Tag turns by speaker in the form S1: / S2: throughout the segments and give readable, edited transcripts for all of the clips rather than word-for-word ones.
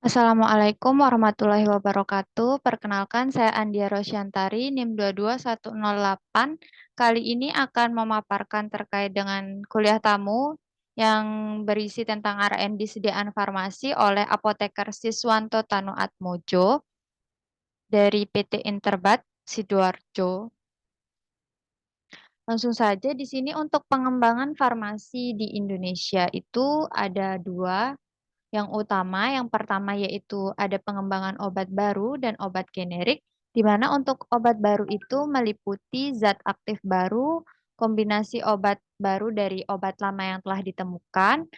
S1: Assalamualaikum warahmatullahi wabarakatuh. Perkenalkan, saya Andia Rosyantari, NIM 22108. Kali ini akan memaparkan terkait dengan kuliah tamu yang berisi tentang R&D sediaan farmasi oleh Apoteker Siswanto Tanuatmojo dari PT Interbat Sidoarjo. Langsung saja di sini untuk pengembangan farmasi di Indonesia itu ada dua. Yang utama, yang pertama yaitu ada pengembangan obat baru dan obat generik, di mana untuk obat baru itu meliputi zat aktif baru, kombinasi obat baru dari obat lama yang telah ditemukan,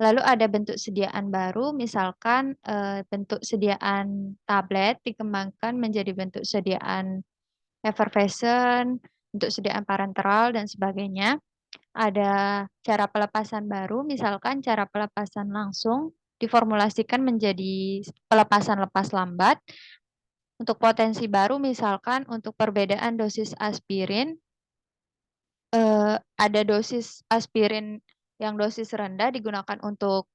S1: lalu ada bentuk sediaan baru, misalkan bentuk sediaan tablet dikembangkan menjadi bentuk sediaan effervescent, bentuk sediaan parenteral, dan sebagainya. Ada cara pelepasan baru, misalkan cara pelepasan langsung diformulasikan menjadi pelepasan lepas lambat. Untuk potensi baru, misalkan untuk perbedaan dosis aspirin, ada dosis aspirin yang dosis rendah digunakan untuk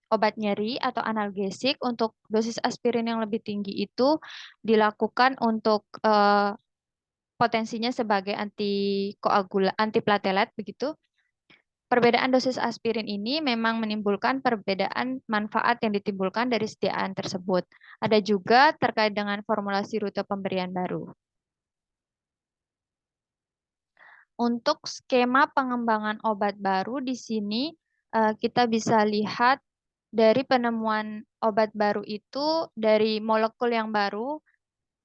S1: obat nyeri atau analgesik. Untuk dosis aspirin yang lebih tinggi itu dilakukan untuk potensinya sebagai antiplatelet begitu. Perbedaan dosis aspirin ini memang menimbulkan perbedaan manfaat yang ditimbulkan dari sediaan tersebut. Ada juga terkait dengan formulasi rute pemberian baru. Untuk skema pengembangan obat baru di sini kita bisa lihat dari penemuan obat baru itu dari molekul yang baru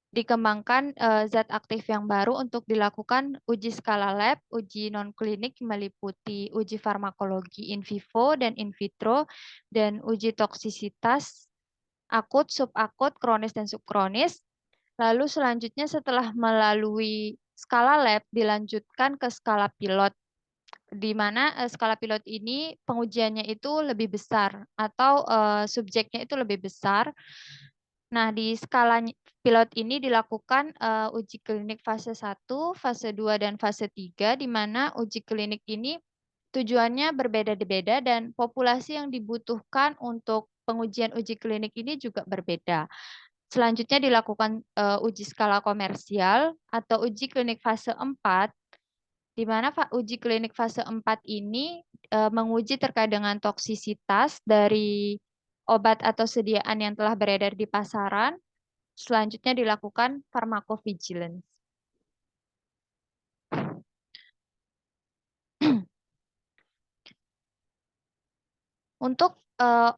S1: dikembangkan zat aktif yang baru untuk dilakukan uji skala lab, uji non-klinik meliputi uji farmakologi in vivo dan in vitro, dan uji toksisitas akut, subakut, kronis, dan subkronis. Lalu selanjutnya setelah melalui skala lab dilanjutkan ke skala pilot, di mana skala pilot ini pengujiannya itu lebih besar atau subjeknya itu lebih besar. Nah, di skala pilot ini dilakukan uji klinik fase 1, fase 2, dan fase 3, di mana uji klinik ini tujuannya berbeda-beda dan populasi yang dibutuhkan untuk pengujian uji klinik ini juga berbeda. Selanjutnya dilakukan uji skala komersial atau uji klinik fase 4, di mana uji klinik fase 4 ini menguji terkait dengan toksisitas dari obat atau sediaan yang telah beredar di pasaran. Selanjutnya dilakukan pharmacovigilance. Untuk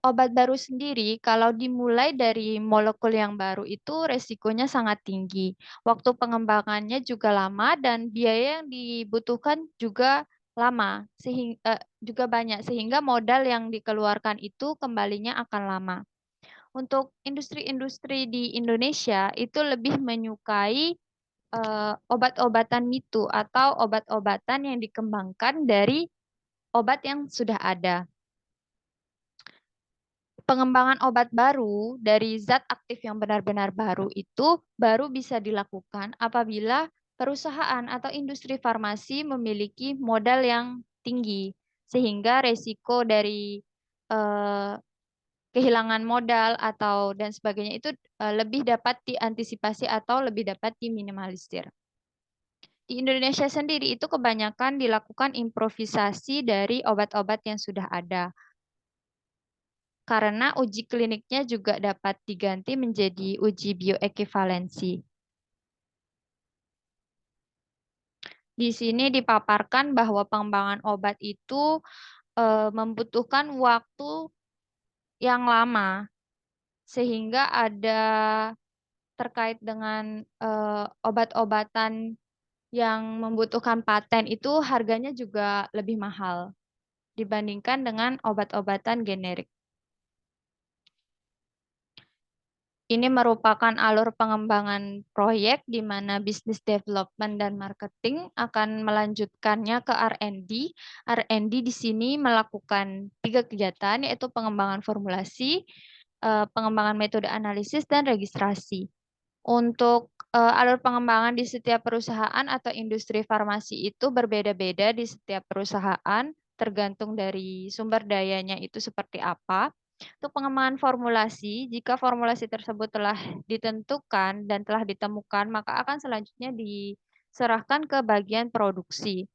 S1: obat baru sendiri, kalau dimulai dari molekul yang baru itu resikonya sangat tinggi. Waktu pengembangannya juga lama dan biaya yang dibutuhkan juga lama, sehingga juga banyak, sehingga modal yang dikeluarkan itu kembalinya akan lama. Untuk industri-industri di Indonesia itu lebih menyukai obat-obatan mitu atau obat-obatan yang dikembangkan dari obat yang sudah ada. Pengembangan obat baru dari zat aktif yang benar-benar baru itu baru bisa dilakukan apabila perusahaan atau industri farmasi memiliki modal yang tinggi, sehingga resiko dari eh, kehilangan modal atau dan sebagainya itu lebih dapat diantisipasi atau lebih dapat diminimalisir. Di Indonesia sendiri itu kebanyakan dilakukan improvisasi dari obat-obat yang sudah ada. Karena uji kliniknya juga dapat diganti menjadi uji bioekivalensi. Di sini dipaparkan bahwa pengembangan obat itu membutuhkan waktu yang lama, sehingga ada terkait dengan obat-obatan yang membutuhkan paten itu harganya juga lebih mahal dibandingkan dengan obat-obatan generik. Ini merupakan alur pengembangan proyek di mana business development dan marketing akan melanjutkannya ke R&D. R&D di sini melakukan 3 kegiatan, yaitu pengembangan formulasi, pengembangan metode analisis, dan registrasi. Untuk alur pengembangan di setiap perusahaan atau industri farmasi itu berbeda-beda di setiap perusahaan, tergantung dari sumber dayanya itu seperti apa. Untuk pengembangan formulasi, jika formulasi tersebut telah ditentukan dan telah ditemukan, maka akan selanjutnya diserahkan ke bagian produksi.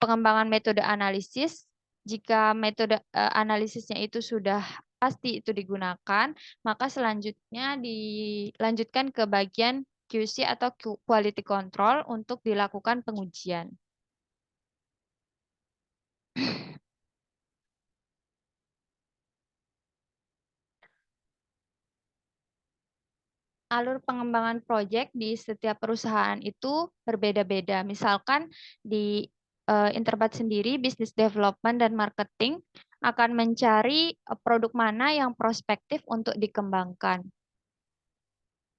S1: Pengembangan metode analisis, jika metode analisisnya itu sudah pasti itu digunakan, maka selanjutnya dilanjutkan ke bagian QC atau quality control untuk dilakukan pengujian. Alur pengembangan proyek di setiap perusahaan itu berbeda-beda. Misalkan di Interbat sendiri, business development dan marketing akan mencari produk mana yang prospektif untuk dikembangkan.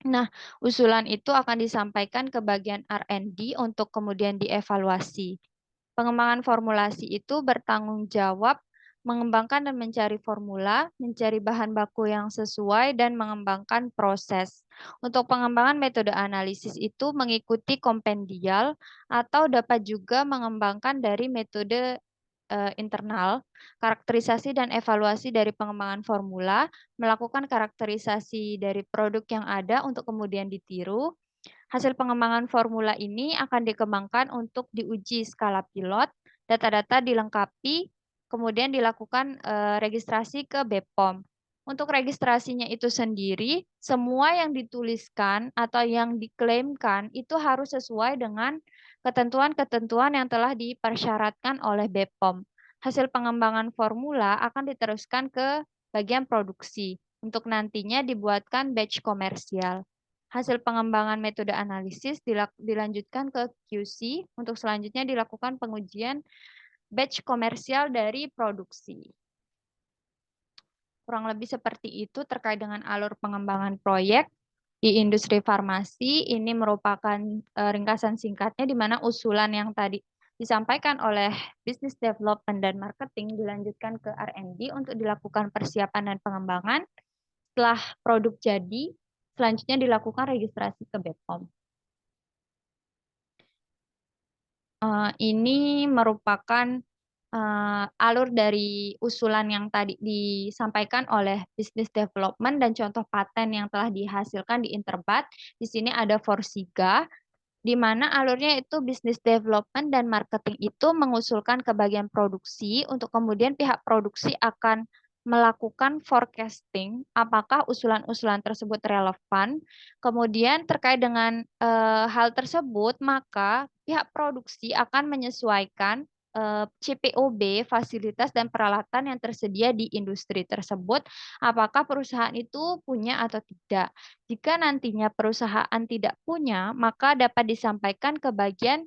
S1: Nah, usulan itu akan disampaikan ke bagian R&D untuk kemudian dievaluasi. Pengembangan formulasi itu bertanggung jawab mengembangkan dan mencari formula, mencari bahan baku yang sesuai, dan mengembangkan proses. Untuk pengembangan metode analisis itu mengikuti kompendial atau dapat juga mengembangkan dari metode internal, karakterisasi dan evaluasi dari pengembangan formula, melakukan karakterisasi dari produk yang ada untuk kemudian ditiru. Hasil pengembangan formula ini akan dikembangkan untuk diuji skala pilot, data-data dilengkapi, kemudian dilakukan registrasi ke BPOM. Untuk registrasinya itu sendiri, semua yang dituliskan atau yang diklaimkan itu harus sesuai dengan ketentuan-ketentuan yang telah dipersyaratkan oleh BPOM. Hasil pengembangan formula akan diteruskan ke bagian produksi untuk nantinya dibuatkan batch komersial. Hasil pengembangan metode analisis dilanjutkan ke QC untuk selanjutnya dilakukan pengujian batch komersial dari produksi. Kurang lebih seperti itu terkait dengan alur pengembangan proyek di industri farmasi. Ini merupakan ringkasan singkatnya di mana usulan yang tadi disampaikan oleh business development dan marketing dilanjutkan ke R&D untuk dilakukan persiapan dan pengembangan. Setelah produk jadi, selanjutnya dilakukan registrasi ke BPOM. Ini merupakan alur dari usulan yang tadi disampaikan oleh business development dan contoh paten yang telah dihasilkan di Interbat. Di sini ada Forsiga, di mana alurnya itu business development dan marketing itu mengusulkan ke bagian produksi untuk kemudian pihak produksi akan melakukan forecasting apakah usulan-usulan tersebut relevan. Kemudian terkait dengan hal tersebut, maka pihak produksi akan menyesuaikan CPOB, fasilitas dan peralatan yang tersedia di industri tersebut, apakah perusahaan itu punya atau tidak. Jika nantinya perusahaan tidak punya, maka dapat disampaikan ke bagian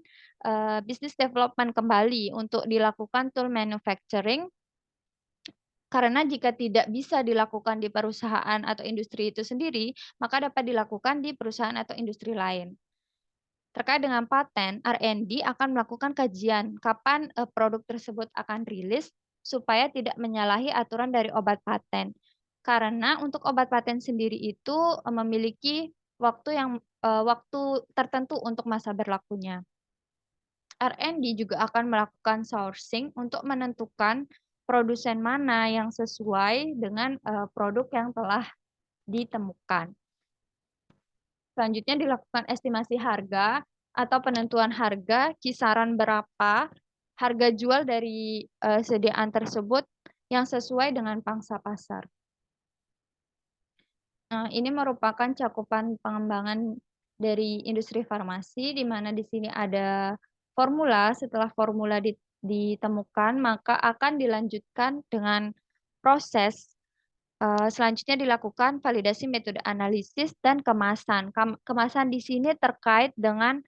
S1: business development kembali untuk dilakukan tool manufacturing. Karena jika tidak bisa dilakukan di perusahaan atau industri itu sendiri, maka dapat dilakukan di perusahaan atau industri lain. Terkait dengan paten, R&D akan melakukan kajian kapan produk tersebut akan rilis supaya tidak menyalahi aturan dari obat paten. Karena untuk obat paten sendiri itu memiliki waktu tertentu untuk masa berlakunya. R&D juga akan melakukan sourcing untuk menentukan produsen mana yang sesuai dengan produk yang telah ditemukan. Selanjutnya dilakukan estimasi harga atau penentuan harga, kisaran berapa harga jual dari sediaan tersebut yang sesuai dengan pangsa pasar. Nah, ini merupakan cakupan pengembangan dari industri farmasi, di mana di sini ada formula. Setelah formula ditemukan, maka akan dilanjutkan dengan proses. Selanjutnya dilakukan validasi metode analisis dan kemasan. Kemasan di sini terkait dengan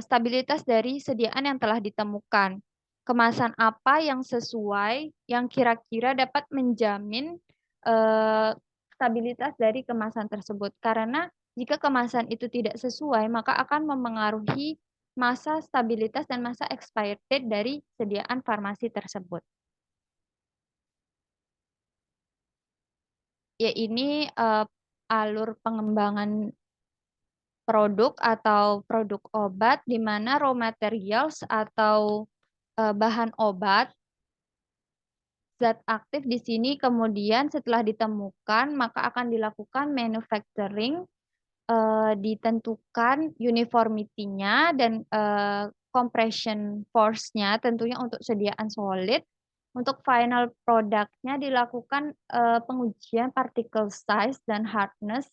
S1: stabilitas dari sediaan yang telah ditemukan. Kemasan apa yang sesuai, yang kira-kira dapat menjamin stabilitas dari kemasan tersebut. Karena jika kemasan itu tidak sesuai, maka akan memengaruhi masa stabilitas dan masa expired date dari sediaan farmasi tersebut. Ya, ini alur pengembangan produk atau produk obat di mana raw materials atau bahan obat, zat aktif di sini kemudian setelah ditemukan, maka akan dilakukan manufacturing, ditentukan uniformity-nya dan compression force-nya tentunya untuk sediaan solid. Untuk final product-nya dilakukan pengujian particle size dan hardness,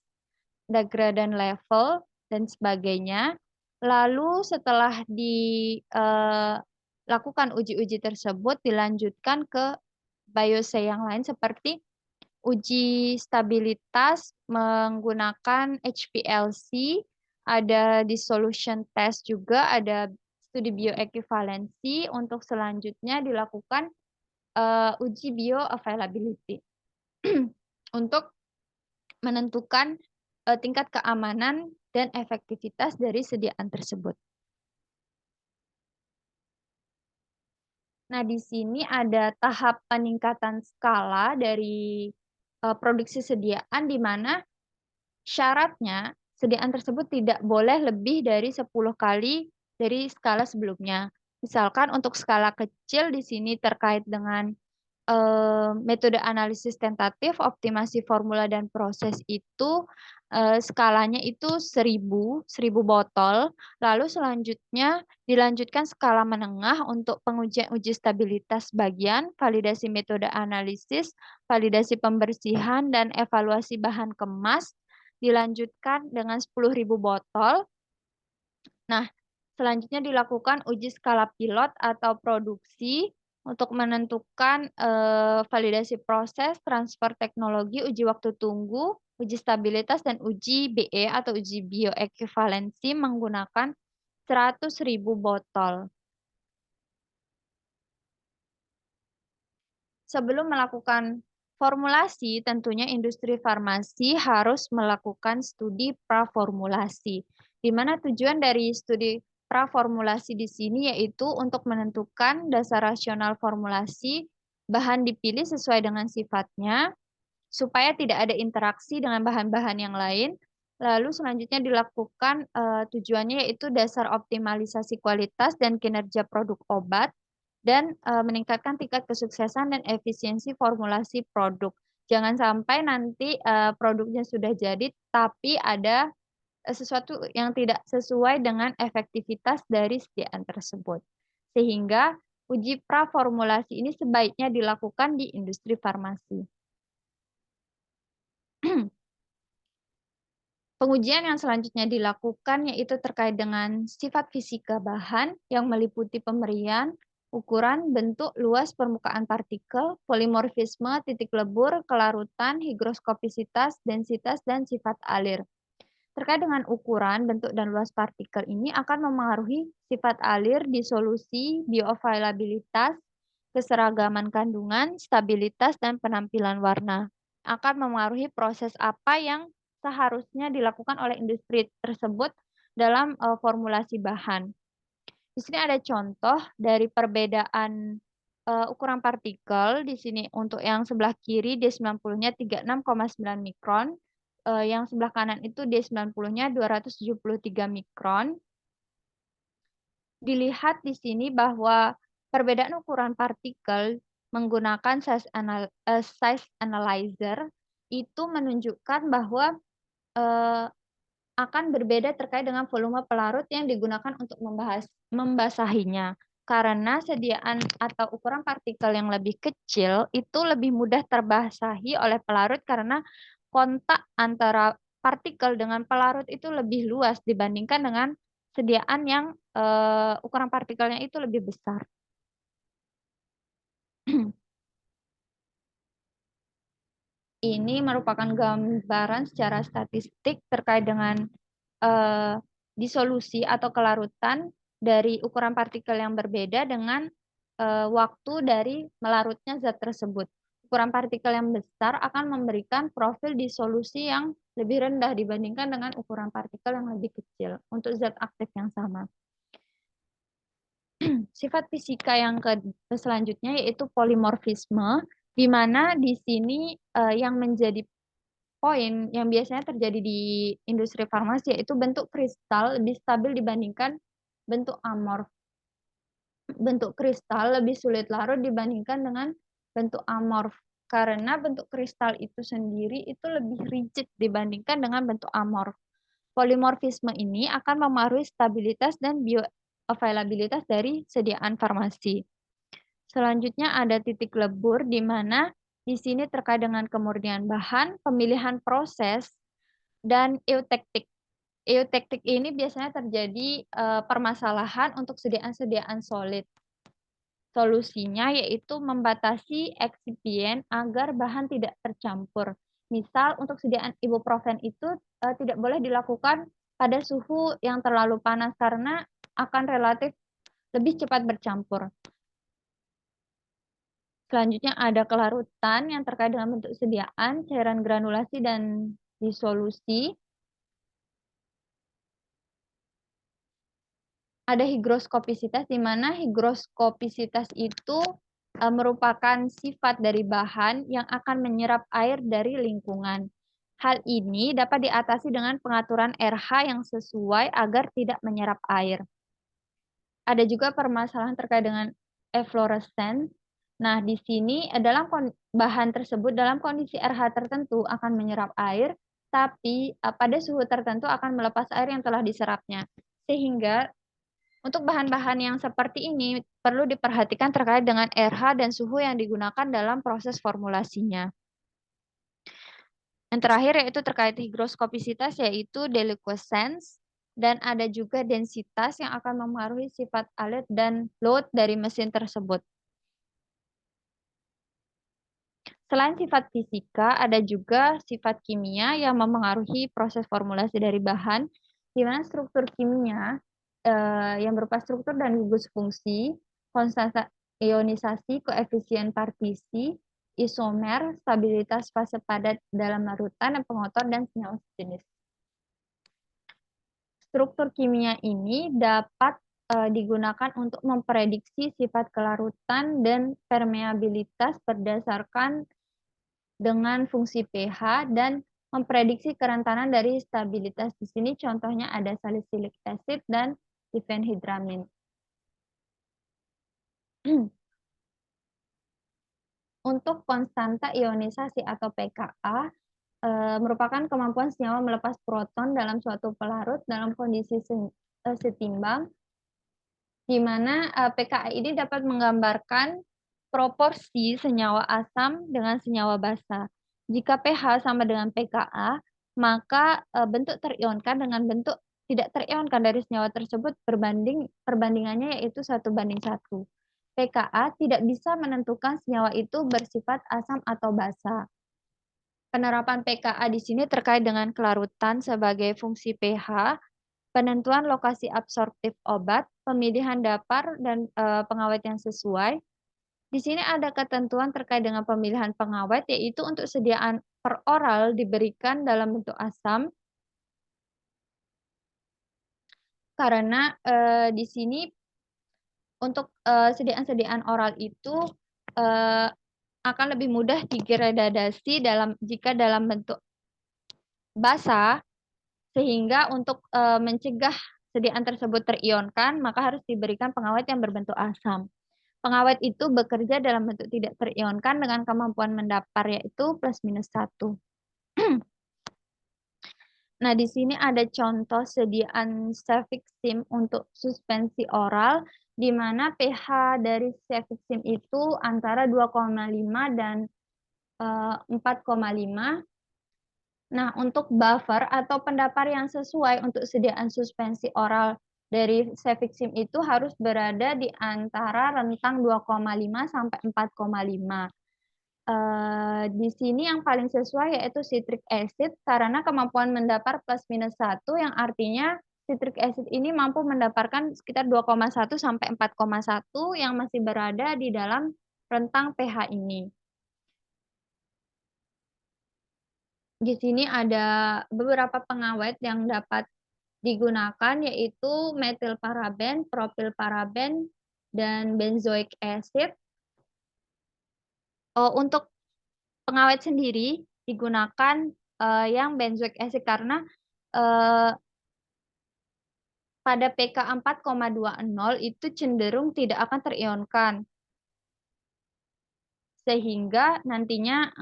S1: degradan level, dan sebagainya. Lalu setelah dilakukan uji-uji tersebut dilanjutkan ke biosay yang lain seperti uji stabilitas menggunakan HPLC, ada dissolution test juga, ada studi bioequivalensi. Untuk selanjutnya dilakukan uji bioavailability untuk menentukan tingkat keamanan dan efektivitas dari sediaan tersebut. Nah, di sini ada tahap peningkatan skala dari produksi sediaan di mana syaratnya sediaan tersebut tidak boleh lebih dari 10 kali dari skala sebelumnya. Misalkan untuk skala kecil di sini terkait dengan metode analisis tentatif, optimasi formula dan proses itu skalanya itu 1000 botol. Lalu selanjutnya dilanjutkan skala menengah untuk pengujian uji stabilitas bagian, validasi metode analisis, validasi pembersihan, dan evaluasi bahan kemas. Dilanjutkan dengan 10.000 botol. Nah, selanjutnya dilakukan uji skala pilot atau produksi untuk menentukan validasi proses, transfer teknologi, uji waktu tunggu, uji stabilitas, dan uji BE atau uji bioequivalensi menggunakan 100.000 botol. Sebelum melakukan formulasi, tentunya industri farmasi harus melakukan studi praformulasi, di mana tujuan dari studi praformulasi di sini yaitu untuk menentukan dasar rasional formulasi, bahan dipilih sesuai dengan sifatnya, supaya tidak ada interaksi dengan bahan-bahan yang lain. Lalu selanjutnya dilakukan tujuannya yaitu dasar optimalisasi kualitas dan kinerja produk obat, dan meningkatkan tingkat kesuksesan dan efisiensi formulasi produk. Jangan sampai nanti produknya sudah jadi, tapi ada sesuatu yang tidak sesuai dengan efektivitas dari sediaan tersebut. Sehingga uji praformulasi ini sebaiknya dilakukan di industri farmasi. Pengujian yang selanjutnya dilakukan yaitu terkait dengan sifat fisika bahan yang meliputi pemberian, ukuran, bentuk, luas permukaan partikel, polimorfisme, titik lebur, kelarutan, higroskopisitas, densitas, dan sifat alir. Terkait dengan ukuran, bentuk, dan luas partikel ini akan memengaruhi sifat alir, disolusi, bioavailabilitas, keseragaman kandungan, stabilitas, dan penampilan warna. Akan memengaruhi proses apa yang seharusnya dilakukan oleh industri tersebut dalam formulasi bahan. Di sini ada contoh dari perbedaan ukuran partikel. Di sini untuk yang sebelah kiri D90-nya 36,9 mikron, yang sebelah kanan itu D90-nya 273 mikron. Dilihat di sini bahwa perbedaan ukuran partikel menggunakan size analyzer itu menunjukkan bahwa akan berbeda terkait dengan volume pelarut yang digunakan untuk membasahinya. Karena sediaan atau ukuran partikel yang lebih kecil itu lebih mudah terbasahi oleh pelarut karena kontak antara partikel dengan pelarut itu lebih luas dibandingkan dengan sediaan yang ukuran partikelnya itu lebih besar. Ini merupakan gambaran secara statistik terkait dengan disolusi atau kelarutan dari ukuran partikel yang berbeda dengan waktu dari melarutnya zat tersebut. Ukuran partikel yang besar akan memberikan profil disolusi yang lebih rendah dibandingkan dengan ukuran partikel yang lebih kecil untuk zat aktif yang sama. Sifat fisika yang selanjutnya yaitu polimorfisme, di mana di sini yang menjadi poin yang biasanya terjadi di industri farmasi yaitu bentuk kristal lebih stabil dibandingkan bentuk amorf. Bentuk kristal lebih sulit larut dibandingkan dengan bentuk amorf. Karena bentuk kristal itu sendiri itu lebih rigid dibandingkan dengan bentuk amorf. Polimorfisme ini akan memengaruhi stabilitas dan bioavailabilitas dari sediaan farmasi. Selanjutnya ada titik lebur di mana di sini terkait dengan kemurnian bahan, pemilihan proses, dan eutektik. Eutektik ini biasanya terjadi permasalahan untuk sediaan-sediaan solid. Solusinya yaitu membatasi eksipien agar bahan tidak tercampur. Misal untuk sediaan ibuprofen itu tidak boleh dilakukan pada suhu yang terlalu panas karena akan relatif lebih cepat bercampur. Selanjutnya ada kelarutan yang terkait dengan bentuk sediaan, cairan granulasi, dan disolusi. Ada higroskopisitas, di mana higroskopisitas itu merupakan sifat dari bahan yang akan menyerap air dari lingkungan. Hal ini dapat diatasi dengan pengaturan RH yang sesuai agar tidak menyerap air. Ada juga permasalahan terkait dengan efflorescence. Nah, di sini dalam bahan tersebut dalam kondisi RH tertentu akan menyerap air, tapi pada suhu tertentu akan melepas air yang telah diserapnya. Sehingga untuk bahan-bahan yang seperti ini perlu diperhatikan terkait dengan RH dan suhu yang digunakan dalam proses formulasinya. Yang terakhir yaitu terkait higroskopisitas, yaitu deliquescence, dan ada juga densitas yang akan mempengaruhi sifat alet dan load dari mesin tersebut. Selain sifat fisika, ada juga sifat kimia yang mempengaruhi proses formulasi dari bahan, di mana struktur kimia yang berupa struktur dan gugus fungsi, konstanta ionisasi, koefisien partisi, isomer, stabilitas fase padat dalam larutan, dan pengotor, dan senyawa sejenis. Struktur kimia ini dapat digunakan untuk memprediksi sifat kelarutan dan permeabilitas berdasarkan dengan fungsi pH dan memprediksi kerentanan dari stabilitas. Di sini contohnya ada salicylic acid dan diphenhydramin. Untuk konstanta ionisasi atau pKa merupakan kemampuan senyawa melepas proton dalam suatu pelarut dalam kondisi setimbang, di mana pKa ini dapat menggambarkan proporsi senyawa asam dengan senyawa basa. Jika pH sama dengan pKa, maka bentuk terionkan dengan bentuk tidak terionkan dari senyawa tersebut perbandingannya yaitu 1:1. pKa tidak bisa menentukan senyawa itu bersifat asam atau basa. Penerapan pKa di sini terkait dengan kelarutan sebagai fungsi pH, penentuan lokasi absorptif obat, pemilihan dapar, dan pengawet yang sesuai. Di sini ada ketentuan terkait dengan pemilihan pengawet, yaitu untuk sediaan peroral diberikan dalam bentuk asam, karena di sini untuk sediaan-sediaan oral itu akan lebih mudah digradasi jika dalam bentuk basa, sehingga untuk mencegah sediaan tersebut terionkan, maka harus diberikan pengawet yang berbentuk asam. Pengawet itu bekerja dalam bentuk tidak terionkan dengan kemampuan mendapar yaitu +-1. Nah, di sini ada contoh sediaan cefixim untuk suspensi oral, di mana pH dari cefixim itu antara 2,5 dan 4,5. Nah, untuk buffer atau pendapar yang sesuai untuk sediaan suspensi oral dari cefixim itu harus berada di antara rentang 2,5 sampai 4,5. Di sini yang paling sesuai yaitu citric acid karena kemampuan mendapar +-1, yang artinya citric acid ini mampu mendaparkan sekitar 2,1 sampai 4,1 yang masih berada di dalam rentang pH ini. Di sini ada beberapa pengawet yang dapat digunakan yaitu metilparaben, propilparaben, dan benzoic acid. Untuk pengawet sendiri digunakan yang benzoic acid karena pada pK 4,20 itu cenderung tidak akan terionkan. sehingga nantinya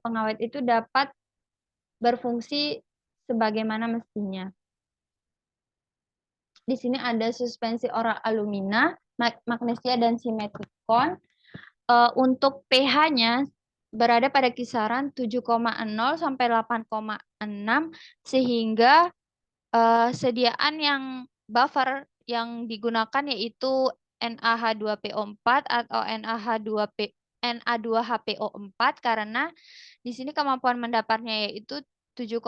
S1: pengawet itu dapat berfungsi sebagaimana mestinya. Di sini ada suspensi oral alumina, magnesia, dan simetikon. Untuk pH-nya berada pada kisaran 7,0 sampai 8,6 sehingga sediaan yang buffer yang digunakan yaitu NaH2PO4 atau Na2HPO4 karena di sini kemampuan mendaparnya yaitu 7,2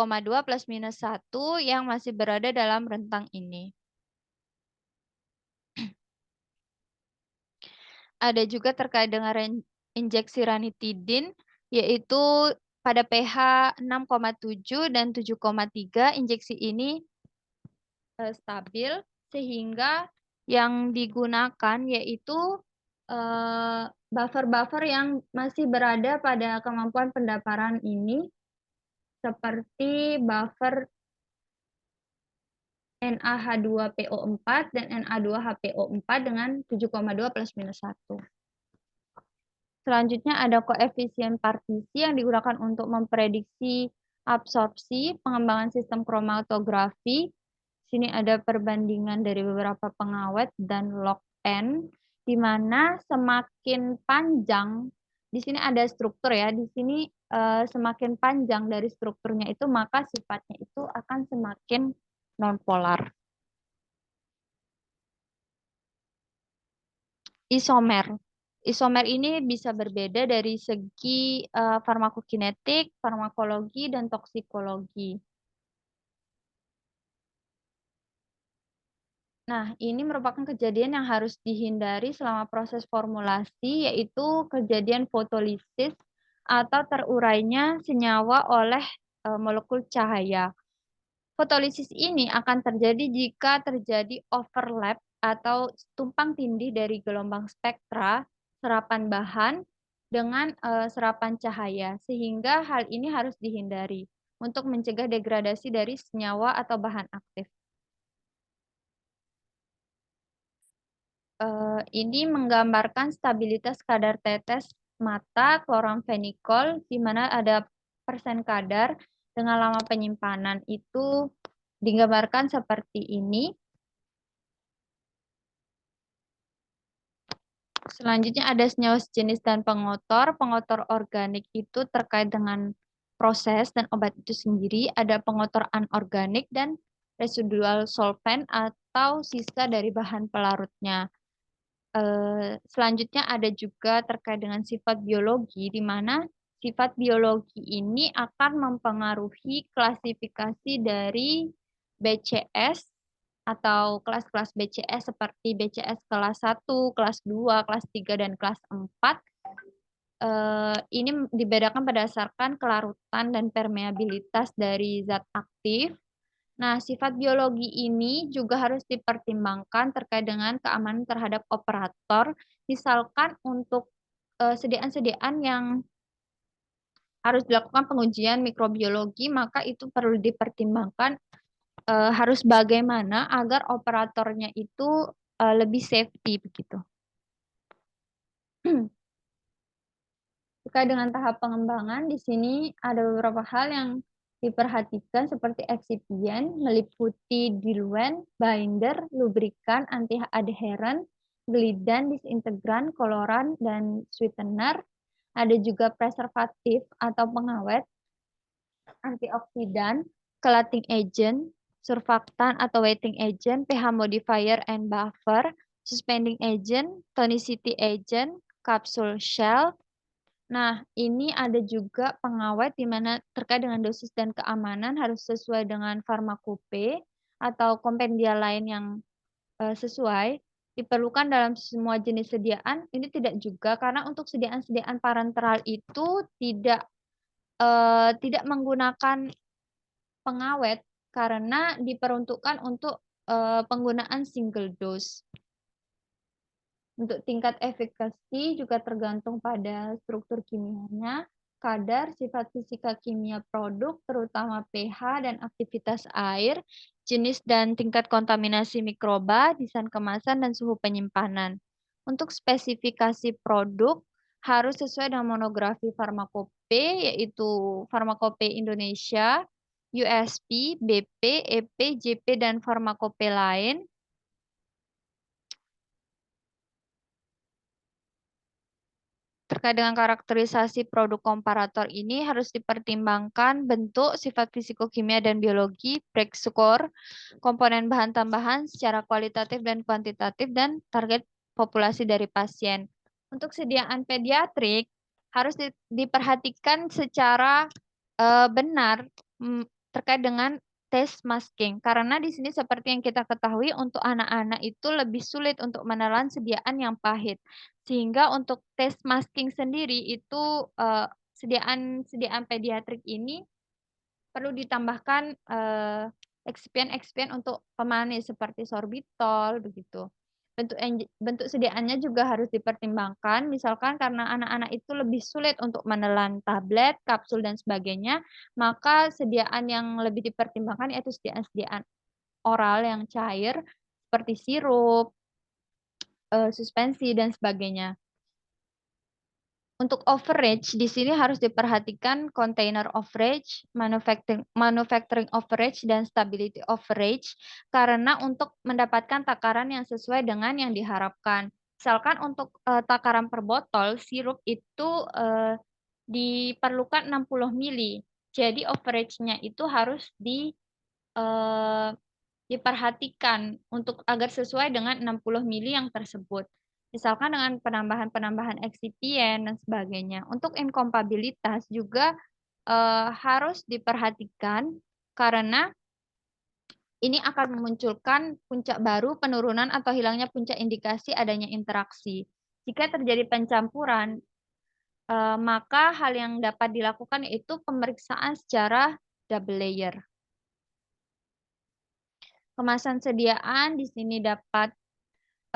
S1: plus minus 1 yang masih berada dalam rentang ini. Ada juga terkait dengan injeksi ranitidin, yaitu pada pH 6,7 dan 7,3 injeksi ini stabil, sehingga yang digunakan yaitu buffer-buffer yang masih berada pada kemampuan pendaparan ini, seperti buffer NaH2PO4 dan Na2HPO4 dengan 7,2 plus minus 1. Selanjutnya ada koefisien partisi yang digunakan untuk memprediksi absorpsi, pengembangan sistem kromatografi. Sini ada perbandingan dari beberapa pengawet dan log N, di mana semakin panjang, di sini ada struktur ya, di sini semakin panjang dari strukturnya itu, maka sifatnya itu akan semakin nonpolar. Isomer. Isomer ini bisa berbeda dari segi farmakokinetik, farmakologi, dan toksikologi. Nah, ini merupakan kejadian yang harus dihindari selama proses formulasi, yaitu kejadian fotolisis atau terurainya senyawa oleh molekul cahaya. Fotolisis ini akan terjadi jika terjadi overlap atau tumpang tindih dari gelombang spektra serapan bahan dengan serapan cahaya, sehingga hal ini harus dihindari untuk mencegah degradasi dari senyawa atau bahan aktif. Ini menggambarkan stabilitas kadar tetes mata kloramfenikol, di mana ada persen kadar dengan lama penyimpanan itu digambarkan seperti ini. Selanjutnya ada senyawa sejenis dan pengotor. Pengotor organik itu terkait dengan proses dan obat itu sendiri. Ada pengotor anorganik dan residual solvent atau sisa dari bahan pelarutnya. Selanjutnya ada juga terkait dengan sifat biologi, di mana sifat biologi ini akan mempengaruhi klasifikasi dari BCS atau kelas-kelas BCS seperti BCS kelas 1, kelas 2, kelas 3, dan kelas 4. Ini dibedakan berdasarkan kelarutan dan permeabilitas dari zat aktif. Nah, sifat biologi ini juga harus dipertimbangkan terkait dengan keamanan terhadap operator. Misalkan untuk sediaan-sediaan yang harus dilakukan pengujian mikrobiologi, maka itu perlu dipertimbangkan harus bagaimana agar operatornya itu lebih safety begitu. Terkait dengan tahap pengembangan, di sini ada beberapa hal yang diperhatikan seperti eksipien, meliputi diluent, binder, lubrikan, anti-adheran, glidan, disintegran, koloran, dan sweetener. Ada juga preservatif atau pengawet, antioksidan, chelating agent, surfaktan atau wetting agent, pH modifier and buffer, suspending agent, tonicity agent, capsule shell. Nah, ini ada juga pengawet di mana terkait dengan dosis dan keamanan harus sesuai dengan farmakope atau kompendia lain yang sesuai. Diperlukan dalam semua jenis sediaan, ini tidak juga karena untuk sediaan-sediaan parenteral itu tidak menggunakan pengawet karena diperuntukkan untuk penggunaan single dose. Untuk tingkat efikasi juga tergantung pada struktur kimianya, kadar, sifat fisika kimia produk, terutama pH dan aktivitas air, jenis dan tingkat kontaminasi mikroba, desain kemasan, dan suhu penyimpanan. Untuk spesifikasi produk, harus sesuai dengan monografi Farmakope, yaitu Farmakope Indonesia, USP, BP, EP, JP, dan Farmakope lain. Terkait dengan karakterisasi produk komparator ini harus dipertimbangkan bentuk, sifat fisikokimia dan biologi, break score, komponen bahan tambahan secara kualitatif dan kuantitatif, dan target populasi dari pasien. Untuk sediaan pediatrik harus diperhatikan secara benar terkait dengan tes masking. Karena di sini seperti yang kita ketahui untuk anak-anak itu lebih sulit untuk menelan sediaan yang pahit. Sehingga untuk tes masking sendiri itu sediaan pediatrik ini perlu ditambahkan eksipien-eksipien untuk pemanis seperti sorbitol begitu. Bentuk sediaannya juga harus dipertimbangkan, misalkan karena anak-anak itu lebih sulit untuk menelan tablet, kapsul, dan sebagainya, maka sediaan yang lebih dipertimbangkan yaitu sediaan-sediaan oral yang cair, seperti sirup, suspensi, dan sebagainya. Untuk overage, di sini harus diperhatikan container overage, manufacturing overage, dan stability overage, karena untuk mendapatkan takaran yang sesuai dengan yang diharapkan. Misalkan untuk takaran per botol, sirup itu diperlukan 60 mili. Jadi overage-nya itu harus diperhatikan untuk agar sesuai dengan 60 mili yang tersebut. Misalkan dengan penambahan-penambahan eksipien dan sebagainya. Untuk inkompatibilitas juga harus diperhatikan karena ini akan memunculkan puncak baru, penurunan atau hilangnya puncak indikasi adanya interaksi. Jika terjadi pencampuran, maka hal yang dapat dilakukan yaitu pemeriksaan secara double layer. Kemasan sediaan di sini dapat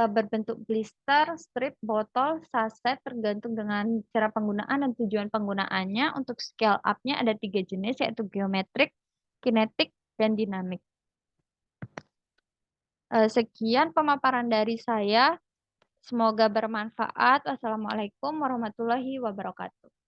S1: berbentuk blister, strip, botol, saset, tergantung dengan cara penggunaan dan tujuan penggunaannya. Untuk scale up-nya ada 3 jenis, yaitu geometrik, kinetik, dan dinamik. Sekian pemaparan dari saya. Semoga bermanfaat. Wassalamualaikum warahmatullahi wabarakatuh.